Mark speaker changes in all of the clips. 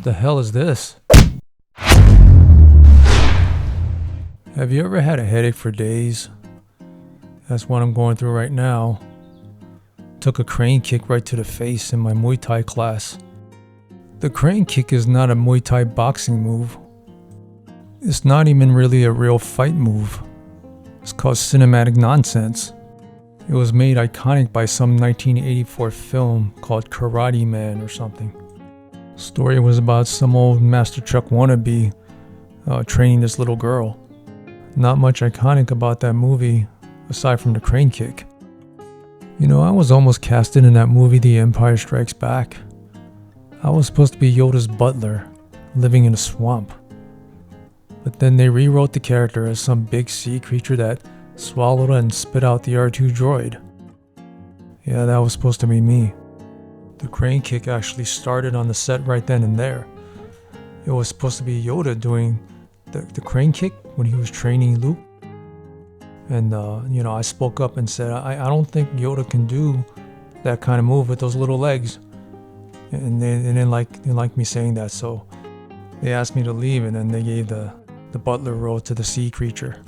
Speaker 1: The hell is this? Have you ever had a headache for days? That's what I'm going through right now. Took a crane kick right to the face in my Muay Thai class. The crane kick is not a Muay Thai boxing move. It's not even really a real fight move. It's called cinematic nonsense. It was made iconic by some 1984 film called Karate Man or something. The story was about some old Master Chuck wannabe training this little girl. Not much iconic about that movie aside from the crane kick. You know, I was almost casted in that movie The Empire Strikes Back. I was supposed to be Yoda's butler, living in a swamp. But then they rewrote the character as some big sea creature that swallowed and spit out the R2 droid. Yeah, that was supposed to be me. The crane kick actually started on the set right then and there. It was supposed to be Yoda doing the crane kick when he was training Luke. And, I spoke up and said, I don't think Yoda can do that kind of move with those little legs. And they didn't like me saying that, so they asked me to leave, and then they gave the butler role to the sea creature.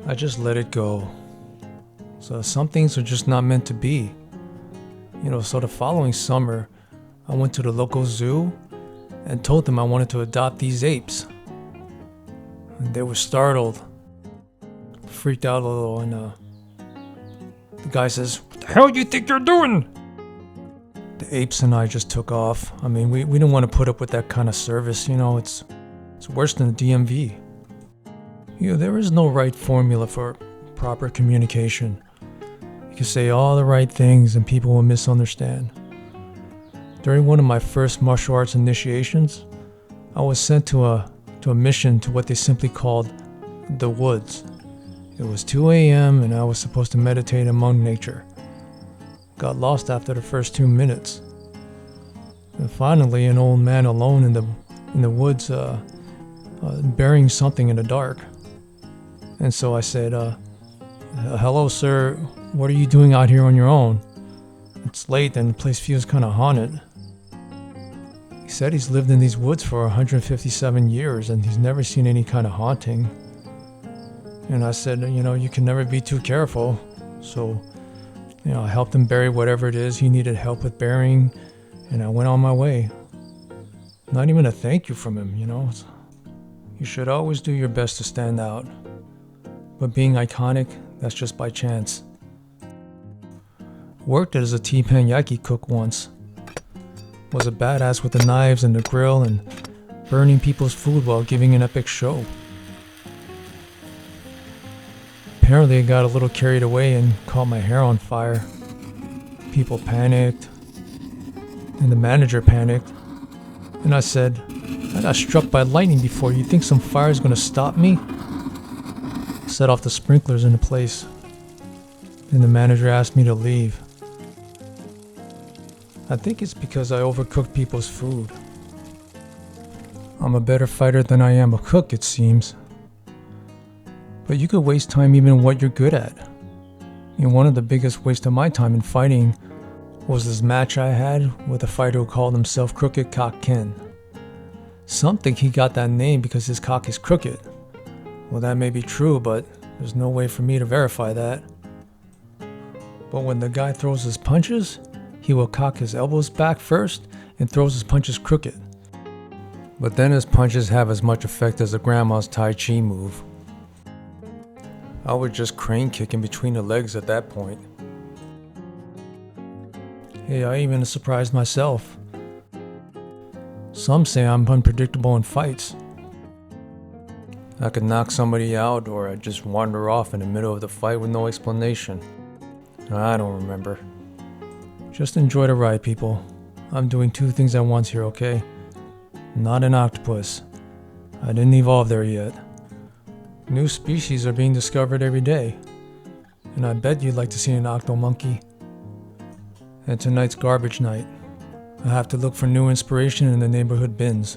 Speaker 1: I just let it go. So some things are just not meant to be. So the following summer, I went to the local zoo and told them I wanted to adopt these apes. And they were startled, freaked out a little, and the guy says, "What the hell do you think you're doing?" The apes and I just took off. I mean, we didn't want to put up with that kind of service, it's worse than the DMV. There is no right formula for proper communication. You can say all the right things and people will misunderstand. During one of my first martial arts initiations, I was sent to a mission to what they simply called the woods. It was 2 a.m. and I was supposed to meditate among nature. Got lost after the first 2 minutes. And finally, an old man alone in the woods burying something in the dark. And so I said, "Hello, sir. What are you doing out here on your own? It's late and the place feels kind of haunted." He said he's lived in these woods for 157 years and he's never seen any kind of haunting. And I said, you can never be too careful. So, I helped him bury whatever it is he needed help with burying, and I went on my way. Not even a thank you from him, You should always do your best to stand out. But being iconic, that's just by chance. Worked as a teppanyaki cook once. Was a badass with the knives and the grill and burning people's food while giving an epic show. Apparently I got a little carried away and caught my hair on fire. People panicked. And the manager panicked. And I said, "I got struck by lightning before. You think some fire is going to stop me?" Set off the sprinklers in the place. And the manager asked me to leave. I think it's because I overcooked people's food. I'm a better fighter than I am a cook, it seems. But you could waste time even in what you're good at. One of the biggest waste of my time in fighting was this match I had with a fighter who called himself Crooked Cock Ken. Some think he got that name because his cock is crooked. Well, that may be true, but there's no way for me to verify that. But when the guy throws his punches, he will cock his elbows back first and throws his punches crooked. But then his punches have as much effect as a grandma's Tai Chi move. I would just crane kick in between the legs at that point. Hey, I even surprised myself. Some say I'm unpredictable in fights. I could knock somebody out, or I'd just wander off in the middle of the fight with no explanation. I don't remember. Just enjoy the ride, people. I'm doing 2 things at once here, okay? Not an octopus. I didn't evolve there yet. New species are being discovered every day. And I bet you'd like to see an octomonkey. And tonight's garbage night. I have to look for new inspiration in the neighborhood bins.